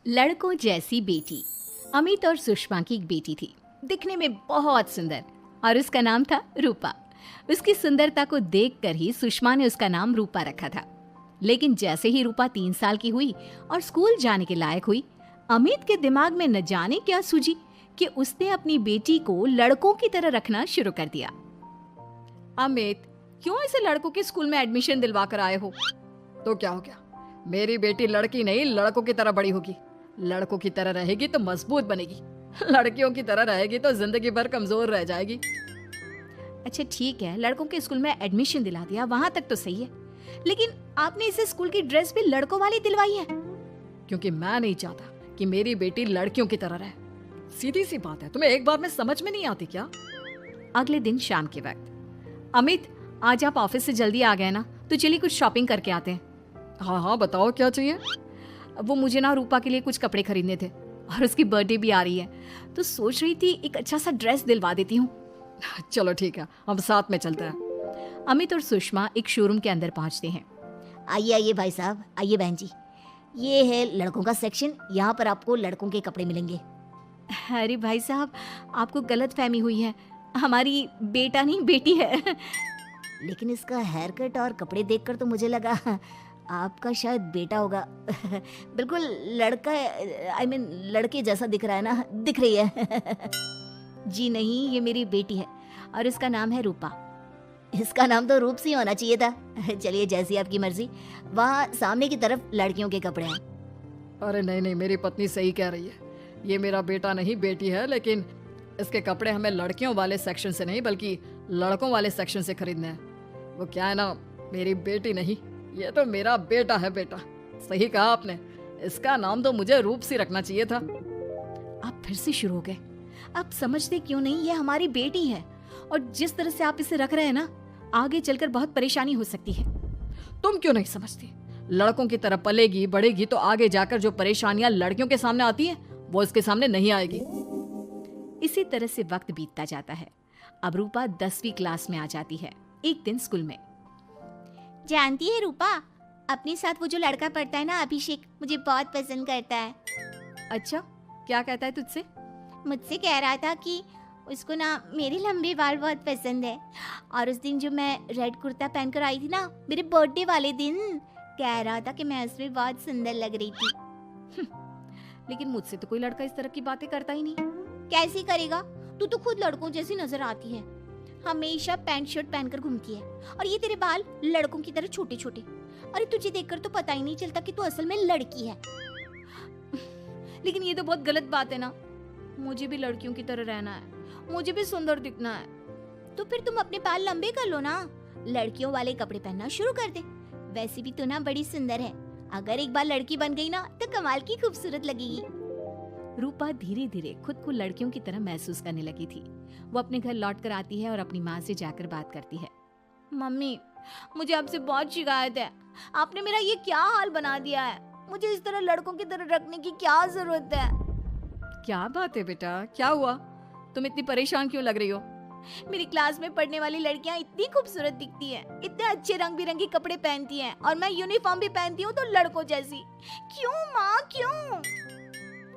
लड़कों जैसी बेटी। अमित और सुषमा की एक बेटी थी, दिखने में बहुत सुंदर, और उसका नाम था रूपा। उसकी सुंदरता को देखकर ही सुषमा ने उसका नाम रूपा रखा था। लेकिन जैसे ही रूपा 3 साल की हुई और स्कूल जाने के लायक हुई, अमित के दिमाग में न जाने क्या सूझी कि उसने अपनी बेटी को लड़कों की तरह रखना शुरू कर दिया। अमित, क्यों इसे लड़कों के स्कूल में एडमिशन दिलवा कर आए हो? तो क्या हो गया, मेरी बेटी लड़की नहीं लड़कों की तरह बड़ी होगी। लड़कों की तरह रहेगी तो मजबूत बनेगी, लड़कियों की तरह रहेगी तो जिंदगी भर कमजोर रह जाएगी। अच्छा ठीक है, लड़कों के स्कूल में एडमिशन दिला दिया, वहां तक तो सही है, लेकिन आपने इसे स्कूल की ड्रेस भी लड़कों वाली दिलवाई है। क्योंकि मैं नहीं चाहता कि मेरी बेटी लड़कियों की तरह रहे। सीधी सी बात है, तुम्हें एक बार में समझ में नहीं आती क्या? अगले दिन शाम के वक्त, अमित आज आप ऑफिस से जल्दी आ गए ना, तो चलिए कुछ शॉपिंग करके आते हैं। हाँ हाँ, बताओ क्या चाहिए? वो मुझे ना रूपा के लिए कुछ कपड़े खरीदने थे, और उसकी बर्थडे भी आ रही है, तो सोच रही थी एक अच्छा सा ड्रेस दिलवा देती हूँ। चलो ठीक है, हम साथ में चलते हैं। अमित और सुषमा एक शोरूम के अंदर पहुंचते हैं। आइए आइए भाई साहब, आइए बहन जी, ये है लड़कों का सेक्शन। यहाँ पर आपको लड़कों के कपड़े मिलेंगे। अरे भाई साहब, आपको गलत फहमी हुई है, हमारी बेटा नहीं बेटी है। लेकिन इसका हेयर कट और कपड़े देखकर तो मुझे लगा आपका शायद बेटा होगा। बिल्कुल लड़का, आई मीन लड़के जैसा दिख रहा है ना, दिख रही है। जी नहीं, ये मेरी बेटी है और इसका नाम है रूपा। इसका नाम तो रूप सी होना चाहिए था। चलिए जैसी आपकी मर्जी। वहाँ सामने की तरफ लड़कियों के कपड़े हैं। अरे नहीं नहीं, मेरी पत्नी सही कह रही है, ये मेरा बेटा नहीं बेटी है, लेकिन इसके कपड़े हमें लड़कियों वाले सेक्शन से नहीं बल्कि लड़कों वाले सेक्शन से खरीदने हैं। वो क्या है ना, मेरी बेटी नहीं, ये तो मेरा बेटा है। बेटा, सही कहा आपने, इसका नाम तो मुझे रूप सी रखना चाहिए था। आप फिर से शुरू हो गए। आप समझते क्यों नहीं, ये हमारी बेटी है, और जिस तरह से आप इसे रख रहे हैं ना, आगे चलकर बहुत परेशानी हो सकती है। तुम क्यों नहीं समझती? लड़कों की तरह पलेगी बढ़ेगी तो आगे जाकर जो परेशानियां लड़कियों के सामने आती हैं, वो इसके सामने नहीं आएगी। इसी तरह से वक्त बीतता जाता है। अब रूपा 10वीं क्लास में आ जाती है। एक दिन स्कूल में, जानती है रूपा, अपने साथ वो जो लड़का पढ़ता है ना, अभिषेक, मुझे बहुत पसंद करता है। अच्छा, क्या कहता है तुझसे? मुझसे कह रहा था कि उसको ना मेरे लंबे बाल बहुत पसंद है, और उस दिन जो मैं रेड कुर्ता पहनकर आई थी ना, मेरे बर्थडे वाले दिन, कह रहा था कि मैं उसमें बहुत सुंदर लग रही थी। लेकिन मुझसे तो कोई लड़का इस तरह की बातें करता ही नहीं। कैसे करेगा? तू तो खुद लड़कों जैसी नजर आती है, हमेशा पैंट शर्ट पहनकर घूमती है, और ये तेरे बाल लड़कों की तरह छोटे छोटे। अरे तुझे देखकर तो पता ही नहीं चलता कि तू असल में लड़की है। लेकिन ये तो बहुत गलत बात है ना, मुझे भी लड़कियों की तरह रहना है, मुझे भी सुंदर दिखना है। तो फिर तुम अपने बाल लंबे कर लो ना, लड़कियों वाले कपड़े पहनना शुरू कर दे। वैसे भी तू ना बड़ी सुंदर है, अगर एक बार लड़की बन गई ना तो कमाल की खूबसूरत लगेगी। रूपा धीरे धीरे खुद को लड़कियों की तरह महसूस करने लगी थी। वो अपने घर लौट कर आती है और अपनी माँ से जाकर बात करती है। मम्मी, मुझे आपसे बहुत शिकायत है, आपने मेरा ये क्या हाल बना दिया है। मुझे इस तरह लड़कों की तरह रखने की क्या जरूरत है? क्या बात है बेटा, क्या हुआ? तुम इतनी परेशान क्यों लग रही हो? मेरी क्लास में पढ़ने वाली लड़कियां इतनी खूबसूरत दिखती हैं, इतने अच्छे रंग बिरंगे कपड़े पहनती हैं, और मैं यूनिफॉर्म भी पहनती हूँ तो लड़कों जैसी। क्यों माँ, क्यों?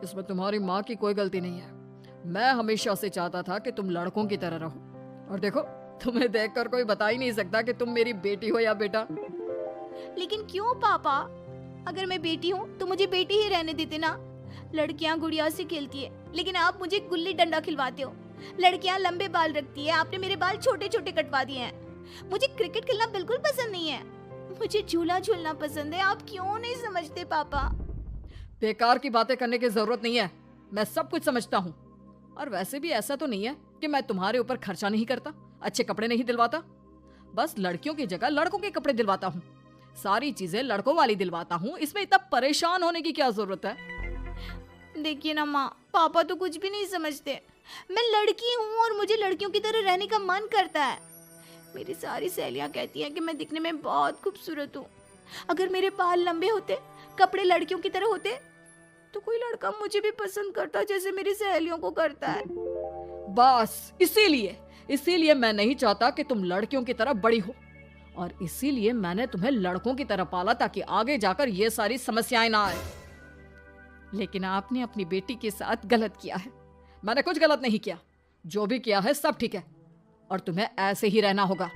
इसमें तुम्हारी माँ की कोई गलती नहीं है। मैं हमेशा से चाहता था कि तुम लड़कों की तरह रहो, और देखो, तुम्हें देखकर कोई बता ही नहीं सकता कि तुम मेरी बेटी हो या बेटा। लेकिन क्यों पापा? अगर मैं बेटी हूँ तो मुझे बेटी ही रहने देते ना। लड़कियाँ गुड़िया से खेलती है, लेकिन आप मुझे गुल्ली डंडा खिलवाते हो। लड़कियाँ लंबे बाल रखती है, आपने मेरे बाल छोटे छोटे कटवा दिए हैं। मुझे क्रिकेट खेलना बिल्कुल पसंद नहीं है, मुझे झूला झूलना पसंद है। आप क्यों नहीं समझते पापा? बेकार की बातें करने की जरूरत नहीं है, मैं सब कुछ समझता हूँ। और वैसे भी ऐसा तो नहीं है कि मैं तुम्हारे ऊपर खर्चा नहीं करता, अच्छे कपड़े नहीं दिलवाता। बस लड़कियों की जगह लड़कों के कपड़े दिलवाता हूँ, सारी चीजें लड़कों वाली दिलवाता हूँ। इसमें इतना परेशान होने की क्या जरूरत है? देखिए ना माँ, पापा तो कुछ भी नहीं समझते। मैं लड़की हूँ और मुझे लड़कियों की तरह रहने का मन करता है। मेरी सारी सहेलियाँ कहती हैं कि मैं दिखने में बहुत खूबसूरत हूँ। अगर मेरे बाल लंबे होते, कपड़े लड़कियों की तरह होते, तो कोई लड़का मुझे भी पसंद करता जैसे मेरी सहेलियों को करता है। बस इसीलिए मैं नहीं चाहता कि तुम लड़कियों की तरह बड़ी हो, और इसीलिए मैंने तुम्हें लड़कों की तरह पाला ताकि आगे जाकर ये सारी समस्याएं ना आए। लेकिन आपने अपनी बेटी के साथ गलत किया है। मैंने कुछ गलत नहीं किया, जो भी किया है सब ठीक है, और तुम्हें ऐसे ही रहना होगा।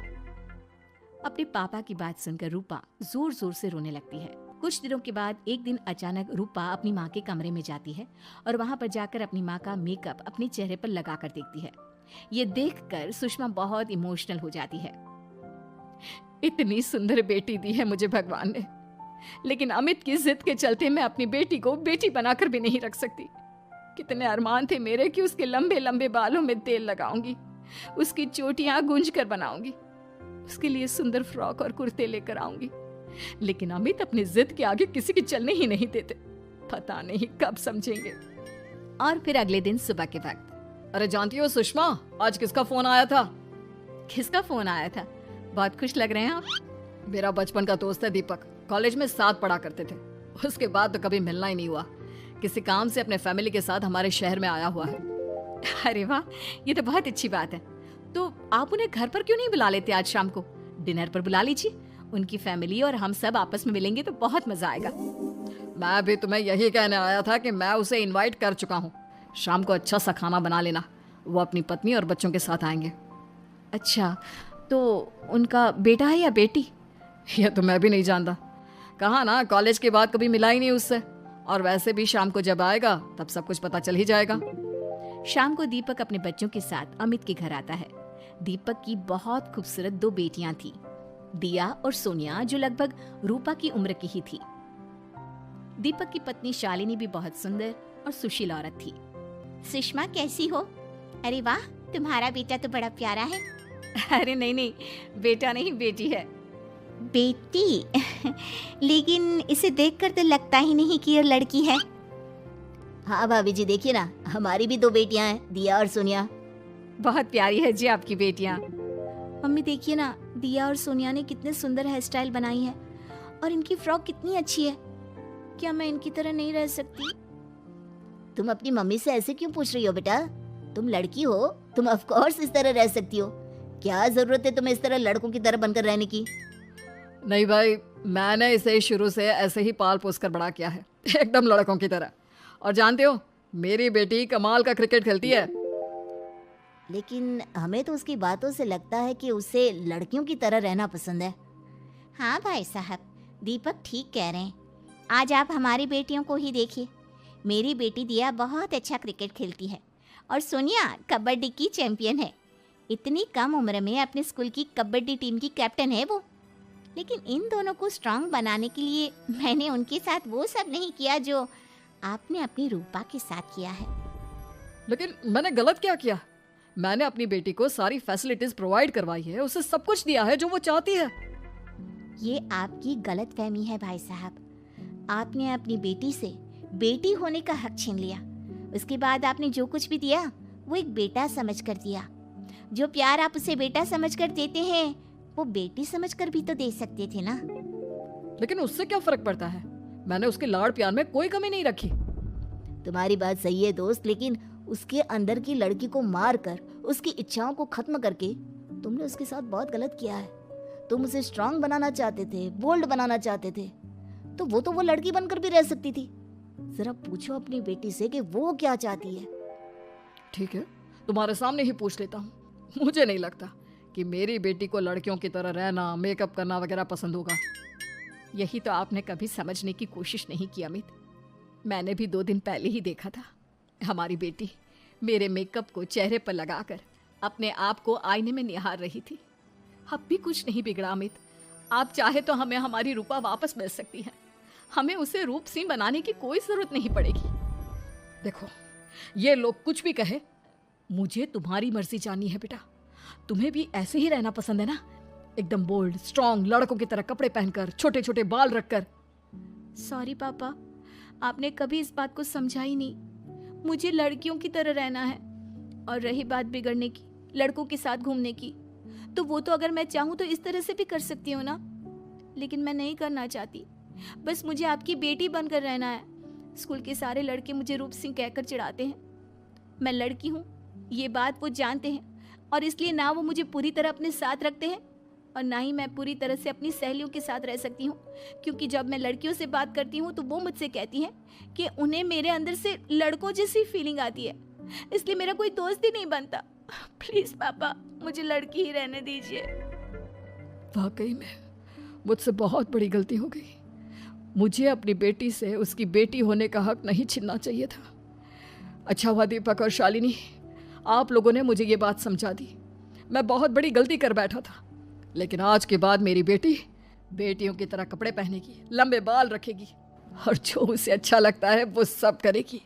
अपने पापा की बात सुनकर रूपा जोर जोर से रोने लगती है। कुछ दिनों के बाद एक दिन अचानक रूपा अपनी माँ के कमरे में जाती है और वहाँ पर जाकर अपनी माँ का मेकअप अपने चेहरे पर लगा कर देखती है। ये देखकर सुषमा बहुत इमोशनल हो जाती है। इतनी सुंदर बेटी दी है मुझे भगवान ने, लेकिन अमित की जिद के चलते मैं अपनी बेटी को बेटी बनाकर भी नहीं रख सकती। कितने अरमान थे मेरे कि उसके लंबे लंबे बालों में तेल लगाऊंगी, उसकी चोटियां गूंज कर बनाऊंगी, उसके लिए सुंदर फ्रॉक और कुर्ते लेकर आऊंगी, लेकिन अमित अपनी जिद के आगे किसी के चलने ही नहीं देते। पता नहीं कब समझेंगे। और फिर अगले दिन सुबह के वक्त, अरे जानती हो सुषमा, आज किसका फोन आया था? किसका फोन आया था? बहुत खुश लग रहे हैं आप। मेरा बचपन का दोस्त है दीपक, कॉलेज में साथ पढ़ा करते थे। उसके बाद तो कभी मिलना ही नहीं हुआ। किसी काम से अपने फैमिली के साथ हमारे शहर में आया हुआ है। अरे वाह, ये तो बहुत अच्छी बात है। तो आप उन्हें घर पर क्यों नहीं बुला लेते? आज शाम को डिनर पर बुला लीजिए। उनकी फैमिली और हम सब आपस में मिलेंगे तो बहुत मजा आएगा। मैं भी तुम्हें यही कहने आया था कि मैं उसे इनवाइट कर चुका हूँ। शाम को अच्छा सा खाना बना लेना, वो अपनी पत्नी और बच्चों के साथ आएंगे। अच्छा, तो उनका बेटा है या बेटी? यह तो मैं भी नहीं जानता। कहा ना, कॉलेज के बाद कभी मिला ही नहीं उससे, और वैसे भी शाम को जब आएगा तब सब कुछ पता चल ही जाएगा। शाम को दीपक अपने बच्चों के साथ अमित के घर आता है। दीपक की बहुत खूबसूरत 2 बेटियां थी, दिया और सोनिया, जो लगभग रूपा की उम्र की ही थी। दीपक की पत्नी शालिनी भी बहुत सुंदर और सुशील औरत थी। सुषमा कैसी हो? अरे वाह, तुम्हारा बेटा तो बड़ा प्यारा है। अरे नहीं, बेटा नहीं, बेटी है। बेटी? लेकिन इसे देखकर तो लगता ही नहीं कि ये लड़की है। हाँ भाभी जी, देखिए ना, हमारी भी 2 बेटियां हैं, दिया और सोनिया। बहुत प्यारी है जी आपकी बेटियां। मम्मी देखिए ना, दिया और सोनिया ने कितने सुंदर हेयर स्टाइल बनाई है, और इनकी फ्रॉक कितनी अच्छी है। क्या मैं इनकी तरह नहीं रह सकती? तुम अपनी मम्मी से ऐसे क्यों पूछ रही हो बेटा? तुम लड़की हो, तुम ऑफ कोर्स इस तरह रह सकती हो। क्या जरूरत है तुम्हें इस तरह लड़कों की तरह बनकर रहने की? नहीं भाई, मैंने इसे शुरू से ऐसे ही पाल पोस कर बड़ा किया है, एकदम लड़कों की तरह। और जानते हो, मेरी बेटी कमाल का क्रिकेट खेलती है। लेकिन हमें तो उसकी बातों से लगता है कि उसे लड़कियों की तरह रहना पसंद है। हाँ भाई साहब, दीपक ठीक कह रहे हैं। आज आप हमारी बेटियों को ही देखिए। मेरी बेटी दिया बहुत अच्छा क्रिकेट खेलती है, और सोनिया कबड्डी की चैंपियन है। इतनी कम उम्र में अपने स्कूल की कबड्डी टीम की कैप्टन है वो। लेकिन इन दोनों को स्ट्रांग बनाने के लिए मैंने उनके साथ वो सब नहीं किया जो आपने अपनी रूपा के साथ किया है। लेकिन मैंने गलत क्या किया? मैंने अपनी बेटी को सारी फैसिलिटीज प्रोवाइड करवाई है, उसे सब कुछ दिया है जो वो चाहती है। ये आपकी गलतफहमी है भाई साहब। आपने अपनी बेटी से बेटी होने का हक छीन लिया। उसके बाद आपने जो कुछ भी दिया वो एक बेटा समझकर दिया। जो प्यार आप उसे बेटा समझकर देते हैं वो बेटी समझकर भी तो दे सकते थे ना। लेकिन उससे क्या फर्क पड़ता है? मैंने उसके लाड़ प्यार में कोई कमी नहीं रखी। तुम्हारी बात सही है दोस्त, लेकिन उसके अंदर की लड़की को मार कर, उसकी इच्छाओं को खत्म करके तुमने उसके साथ बहुत गलत किया है। तुम उसे स्ट्रांग बनाना चाहते थे, बोल्ड बनाना चाहते थे, तो वो लड़की बनकर भी रह सकती थी। जरा पूछो अपनी बेटी से कि वो क्या चाहती है। ठीक है, तुम्हारे सामने ही पूछ लेता हूँ। मुझे नहीं लगता कि मेरी बेटी को लड़कियों की तरह रहना, मेकअप करना वगैरह पसंद होगा। यही तो आपने कभी समझने की कोशिश नहीं की अमित। मैंने भी 2 दिन पहले ही देखा था, हमारी बेटी मेरे मेकअप को चेहरे पर लगाकर अपने आप को आईने में निहार रही थी। अब भी कुछ नहीं बिगड़ा अमित। आप चाहे तो हमें हमारी रूपा वापस मिल सकती है। हमें उसे रूप सिंह बनाने की कोई जरूरत नहीं पड़ेगी। देखो, ये लोग कुछ भी कहे, मुझे तुम्हारी मर्जी जाननी है बेटा। तुम्हें भी ऐसे ही रहना पसंद है ना? एकदम बोल्ड, स्ट्रांग, लड़कों की तरह कपड़े पहनकर, छोटे छोटे बाल रखकर। सॉरी पापा, आपने कभी इस बात को समझा ही नहीं। मुझे लड़कियों की तरह रहना है। और रही बात बिगड़ने की, लड़कों के साथ घूमने की, तो वो तो अगर मैं चाहूँ तो इस तरह से भी कर सकती हूँ ना। लेकिन मैं नहीं करना चाहती। बस मुझे आपकी बेटी बनकर रहना है। स्कूल के सारे लड़के मुझे रूप सिंह कहकर चिढ़ाते हैं। मैं लड़की हूँ, ये बात वो जानते हैं, और इसलिए ना वो मुझे पूरी तरह अपने साथ रखते हैं और ना ही मैं पूरी तरह से अपनी सहेलियों के साथ रह सकती हूँ, क्योंकि जब मैं लड़कियों से बात करती हूँ तो वो मुझसे कहती हैं कि उन्हें मेरे अंदर से लड़कों जैसी फीलिंग आती है, इसलिए मेरा कोई दोस्त ही नहीं बनता। प्लीज़ पापा, मुझे लड़की ही रहने दीजिए। वाकई में मुझसे बहुत बड़ी गलती हो गई। मुझे अपनी बेटी से उसकी बेटी होने का हक नहीं छीनना चाहिए था। अच्छा हुआ दीपक और शालिनी, आप लोगों ने मुझे ये बात समझा दी। मैं बहुत बड़ी गलती कर बैठा था, लेकिन आज के बाद मेरी बेटी बेटियों की तरह कपड़े पहनेगी, लंबे बाल रखेगी और जो उसे अच्छा लगता है वो सब करेगी।